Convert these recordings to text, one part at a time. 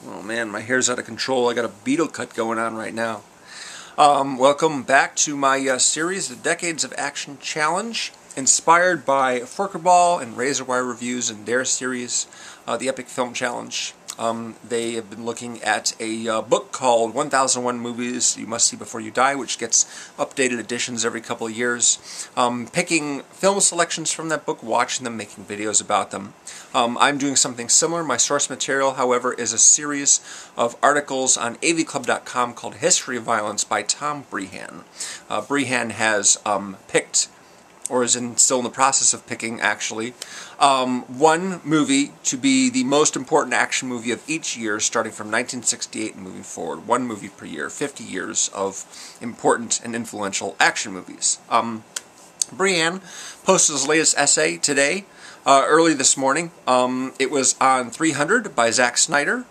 Oh man, my hair's out of control. I got a beetle cut going on right now. Welcome back to my series, The Decades of Action Challenge, inspired by Forkerball and Razor Wire Reviews and their series, The Epic Film Challenge. They have been looking at a book called 1001 Movies You Must See Before You Die, which gets updated editions every couple of years. Picking film selections from that book, watching them, making videos about them. I'm doing something similar. My source material, however, is a series of articles on avclub.com called History of Violence by Tom Breihan. Breihan has picked, or is still in the process of picking, actually, one movie to be the most important action movie of each year, starting from 1968 and moving forward. One movie per year, 50 years of important and influential action movies. Breihan posted his latest essay today, early this morning. It was on 300 by Zack Snyder,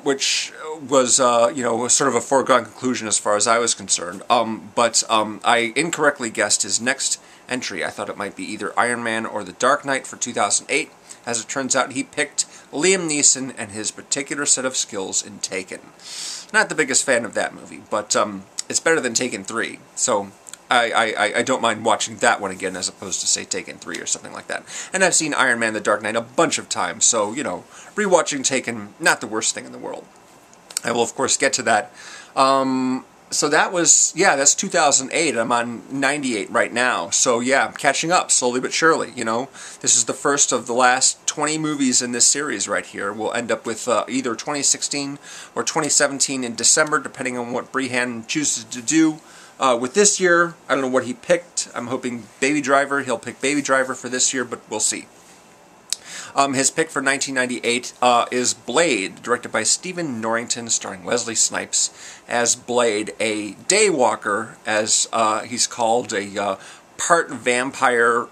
which was, was sort of a foregone conclusion as far as I was concerned. But I incorrectly guessed his next entry. I thought it might be either Iron Man or The Dark Knight for 2008. As it turns out, he picked Liam Neeson and his particular set of skills in Taken. Not the biggest fan of that movie, but it's better than Taken 3, so I don't mind watching that one again as opposed to, say, Taken 3 or something like that. And I've seen Iron Man The Dark Knight a bunch of times, so, rewatching Taken, not the worst thing in the world. I will, of course, get to that. So that was, that's 2008. I'm on 98 right now. So, yeah, I'm catching up, slowly but surely, This is the first of the last 20 movies in this series right here. We'll end up with either 2016 or 2017 in December, depending on what Breihan chooses to do. With this year, I don't know what he picked. I'm hoping Baby Driver. He'll pick Baby Driver for this year, but we'll see. His pick for 1998 is Blade, directed by Stephen Norrington, starring Wesley Snipes as Blade, a daywalker, as he's called, a part vampire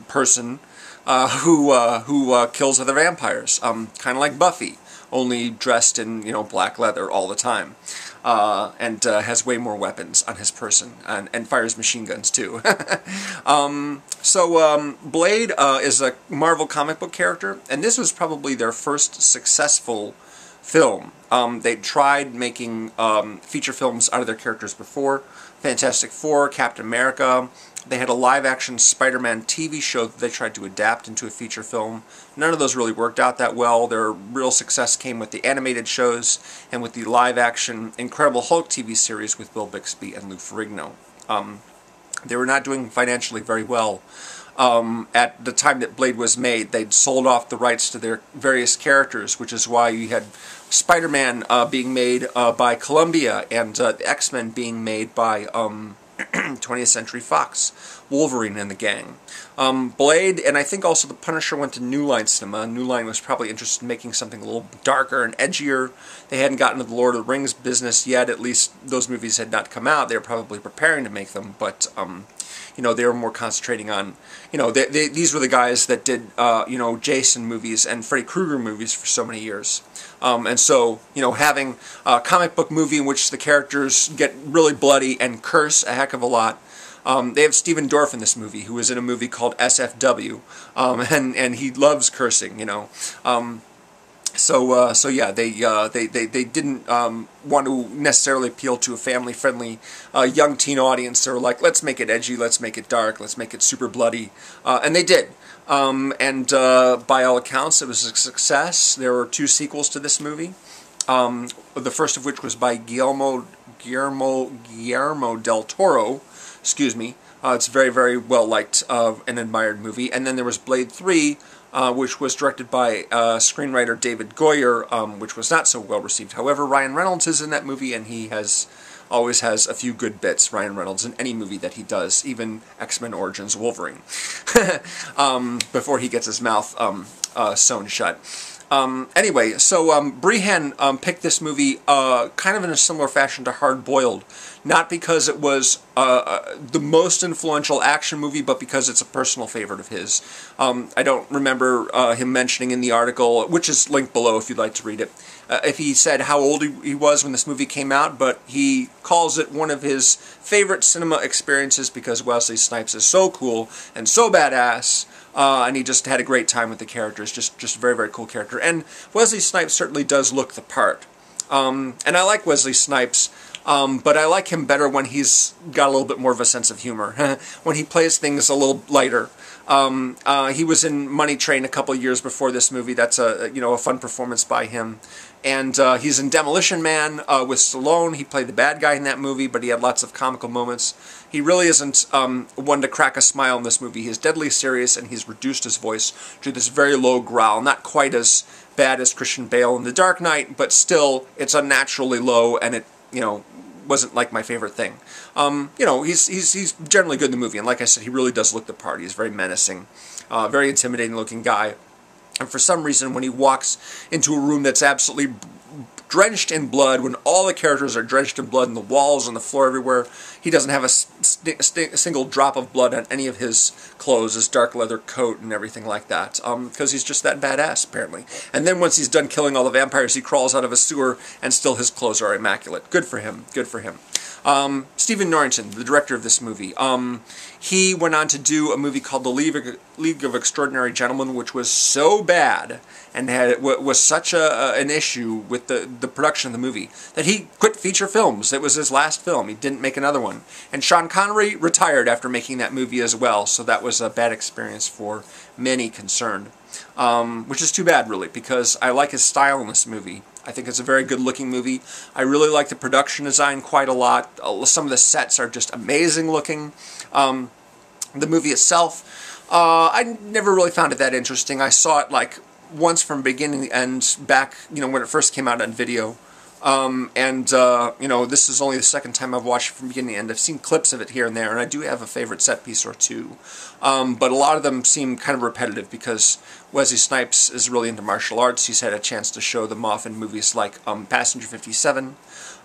person who kills other vampires, kind of like Buffy, only dressed in black leather all the time. And has way more weapons on his person, and fires machine guns too. Blade is a Marvel comic book character, and this was probably their first successful film. They'd tried making feature films out of their characters before. Fantastic Four, Captain America. They had a live-action Spider-Man TV show that they tried to adapt into a feature film. None of those really worked out that well. Their real success came with the animated shows and with the live-action Incredible Hulk TV series with Bill Bixby and Lou Ferrigno. They were not doing financially very well. At the time that Blade was made, they'd sold off the rights to their various characters, which is why you had Spider-Man being made by Columbia and the X-Men being made by 20th Century Fox, Wolverine and the gang. Blade, and I think also The Punisher, went to New Line Cinema. New Line was probably interested in making something a little darker and edgier. They hadn't gotten to the Lord of the Rings business yet. At least those movies had not come out. They were probably preparing to make them, but they were more concentrating on, these were the guys that did, Jason movies and Freddy Krueger movies for so many years. And so, having a comic book movie in which the characters get really bloody and curse a heck of a lot. They have Stephen Dorff in this movie, who was in a movie called SFW, and he loves cursing, They didn't want to necessarily appeal to a family-friendly young teen audience. They were like, let's make it edgy, let's make it dark, let's make it super bloody, and they did. By all accounts, it was a success. There were 2 sequels to this movie. The first of which was by Guillermo del Toro. Excuse me. It's very, very well liked and admired movie. And then there was Blade 3, which was directed by screenwriter David Goyer, which was not so well received. However, Ryan Reynolds is in that movie, and he always has a few good bits, Ryan Reynolds, in any movie that he does, even X-Men Origins Wolverine, before he gets his mouth sewn shut. Breihan picked this movie kind of in a similar fashion to Hard Boiled, not because it was the most influential action movie, but because it's a personal favorite of his. I don't remember him mentioning in the article, which is linked below if you'd like to read it, if he said how old he was when this movie came out, but he calls it one of his favorite cinema experiences because Wesley Snipes is so cool and so badass. and he just had a great time with the characters. Just a very, very cool character. And Wesley Snipes certainly does look the part. And I like Wesley Snipes, but I like him better when he's got a little bit more of a sense of humor, when he plays things a little lighter. He was in Money Train a couple years before this movie. That's a fun performance by him. And he's in Demolition Man with Stallone. He played the bad guy in that movie, but he had lots of comical moments. He really isn't one to crack a smile in this movie. He's deadly serious, and he's reduced his voice to this very low growl. Not quite as bad as Christian Bale in The Dark Knight, but still, it's unnaturally low, and it, wasn't like my favorite thing. He's generally good in the movie, and like I said, he really does look the part. He's very menacing, very intimidating looking guy. And for some reason, when he walks into a room that's absolutely drenched in blood, when all the characters are drenched in blood and the walls and the floor everywhere, he doesn't have a single drop of blood on any of his clothes, his dark leather coat and everything like that, because he's just that badass, apparently. And then once he's done killing all the vampires, he crawls out of a sewer, and still his clothes are immaculate. Good for him. Good for him. Stephen Norrington, the director of this movie, he went on to do a movie called The League of Extraordinary Gentlemen, which was so bad and was such an issue with the production of the movie that he quit feature films. It was his last film. He didn't make another one. And Sean Connery retired after making that movie as well, so that was a bad experience for many concerned. Which is too bad, really, because I like his style in this movie. I think it's a very good-looking movie. I really like the production design quite a lot. Some of the sets are just amazing looking. The movie itself, I never really found it that interesting. I saw it like once from beginning to end back, when it first came out on video. This is only the second time I've watched it from beginning to end. I've seen clips of it here and there, and I do have a favorite set piece or two. But a lot of them seem kind of repetitive because Wesley Snipes is really into martial arts. He's had a chance to show them off in movies like Passenger 57.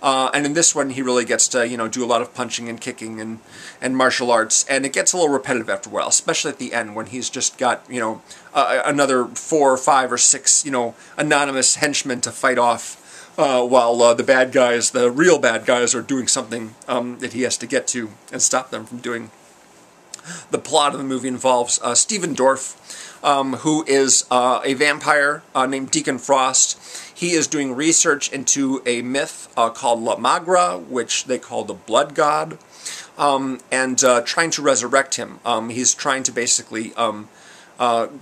And in this one, he really gets to, do a lot of punching and kicking and martial arts. And it gets a little repetitive after a while, especially at the end when he's just got, another 4 or 5 or 6, anonymous henchmen to fight off. While the real bad guys, are doing something that he has to get to and stop them from doing. The plot of the movie involves Stephen Dorff, who is a vampire named Deacon Frost. He is doing research into a myth called La Magra, which they call the Blood God, and trying to resurrect him. He's trying to basically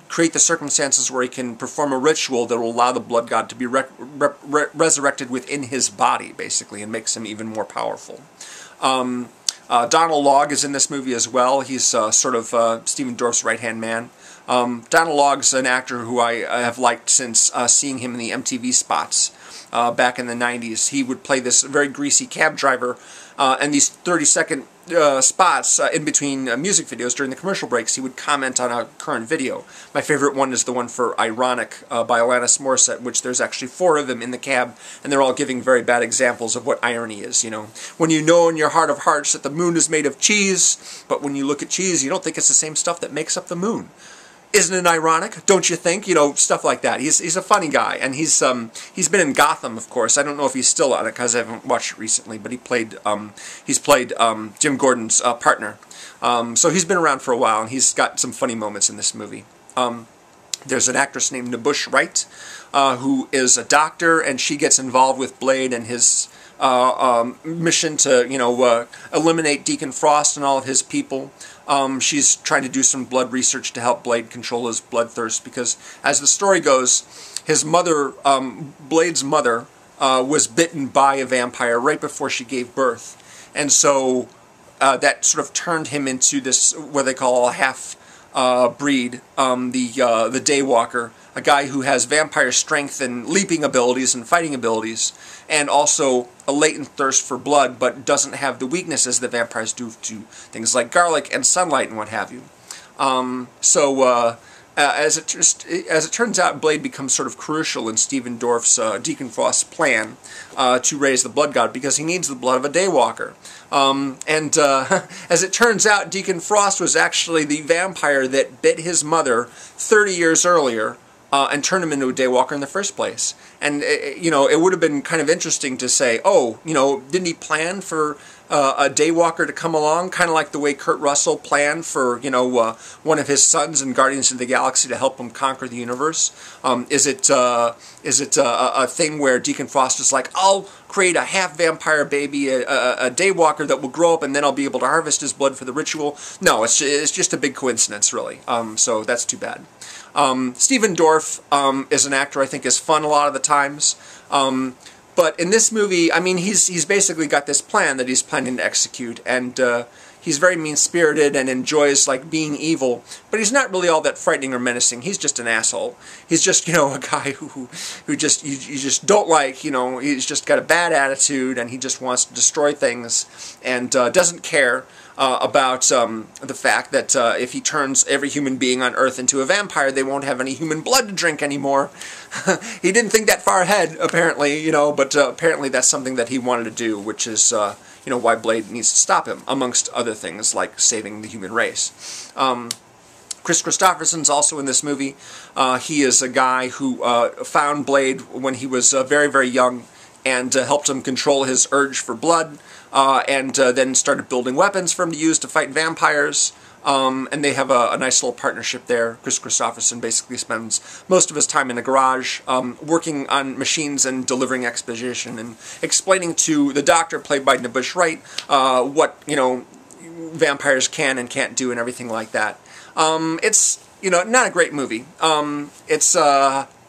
create the circumstances where he can perform a ritual that will allow the blood god to be resurrected within his body, basically, and makes him even more powerful. Donal Logue is in this movie as well. He's sort of Stephen Dorff's right-hand man. Donal Logge's an actor who I have liked since seeing him in the MTV spots back in the 90s. He would play this very greasy cab driver, and these 30-second spots in between music videos during the commercial breaks, he would comment on a current video. My favorite one is the one for Ironic by Alanis Morissette, which there's actually 4 of them in the cab, and they're all giving very bad examples of what irony is, When you know in your heart of hearts that the moon is made of cheese, but when you look at cheese, you don't think it's the same stuff that makes up the moon. Isn't it ironic? Don't you think? Stuff like that. He's a funny guy, and he's been in Gotham, of course. I don't know if he's still on it because I haven't watched it recently, but he's played Jim Gordon's partner. So he's been around for a while, and he's got some funny moments in this movie. There's an actress named Nabush Wright, who is a doctor, and she gets involved with Blade and his mission to eliminate Deacon Frost and all of his people. She's trying to do some blood research to help Blade control his bloodthirst because, as the story goes, his mother, Blade's mother, was bitten by a vampire right before she gave birth, and so that sort of turned him into this what they call a half breed, the Daywalker, a guy who has vampire strength and leaping abilities and fighting abilities, and also a latent thirst for blood, but doesn't have the weaknesses that vampires do to things like garlic and sunlight and what have you. As it turns out, Blade becomes sort of crucial in Stephen Dorff's Deacon Frost's plan to raise the blood god because he needs the blood of a Daywalker. As it turns out, Deacon Frost was actually the vampire that bit his mother 30 years earlier and turned him into a Daywalker in the first place. And, it would have been kind of interesting to say, oh, didn't he plan for a daywalker to come along, kind of like the way Kurt Russell planned for, you know, one of his sons in Guardians of the Galaxy to help him conquer the universe? Is it a thing where Deacon Frost is like, I'll create a half-vampire baby, a daywalker that will grow up, and then I'll be able to harvest his blood for the ritual? No, it's just a big coincidence, really. So that's too bad. Stephen Dorff is an actor I think is fun a lot of the times. But in this movie, I mean, he's basically got this plan that he's planning to execute, and he's very mean-spirited and enjoys, like, being evil, but he's not really all that frightening or menacing. He's just an asshole. He's just, you know, a guy who just, you just don't like, you know, he's just got a bad attitude, and he just wants to destroy things, and doesn't care about the fact that if he turns every human being on Earth into a vampire, they won't have any human blood to drink anymore. He didn't think that far ahead, apparently, you know, but apparently that's something that he wanted to do, which is, you know, why Blade needs to stop him, amongst other things like saving the human race. Kris Kristofferson's also in this movie. He is a guy who found Blade when he was very, very young, and helped him control his urge for blood, and then started building weapons for him to use to fight vampires. And they have a nice little partnership there. Kris Kristofferson basically spends most of his time in a garage working on machines and delivering exposition and explaining to the Doctor, played by Wright, what, you know, vampires can and can't do and everything like that. It's, you know, not a great movie.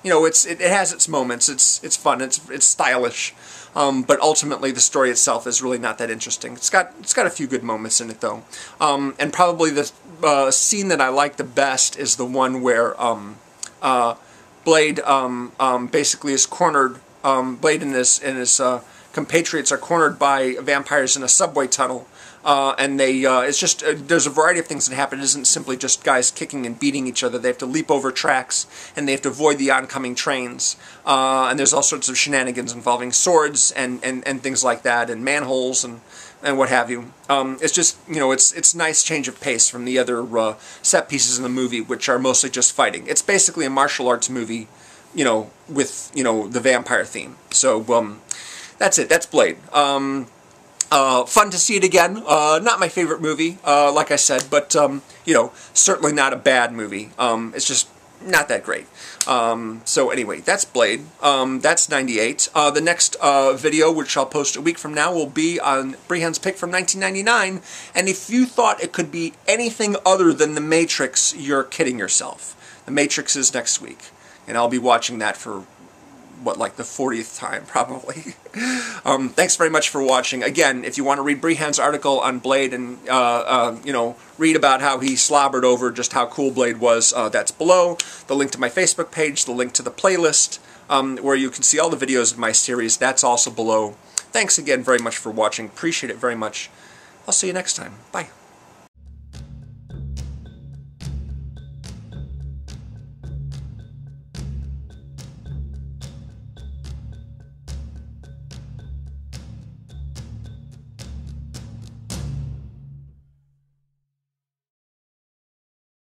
You know, it has its moments. It's fun. It's stylish. But ultimately, the story itself is really not that interesting. It's got a few good moments in it, though. And probably the scene that I like the best is the one where Blade basically is cornered. Blade and his compatriots are cornered by vampires in a subway tunnel. And it's just, there's a variety of things that happen. It isn't simply just guys kicking and beating each other. They have to leap over tracks, and they have to avoid the oncoming trains. And there's all sorts of shenanigans involving swords and things like that, and manholes and what have you. It's just, you know, it's a nice change of pace from the other set pieces in the movie, which are mostly just fighting. It's basically a martial arts movie, you know, with, you know, the vampire theme. So, that's it. That's Blade. Fun to see it again. Not my favorite movie, like I said, but, you know, certainly not a bad movie. It's just not that great. So anyway, that's Blade. That's 98. The next video, which I'll post a week from now, will be on Breihan's pick from 1999. And if you thought it could be anything other than The Matrix, you're kidding yourself. The Matrix is next week. And I'll be watching that for, what, like the 40th time, probably. Thanks very much for watching. Again, if you want to read Breihan's article on Blade and, you know, read about how he slobbered over just how cool Blade was, that's below. The link to my Facebook page, the link to the playlist, where you can see all the videos of my series, that's also below. Thanks again very much for watching. Appreciate it very much. I'll see you next time. Bye.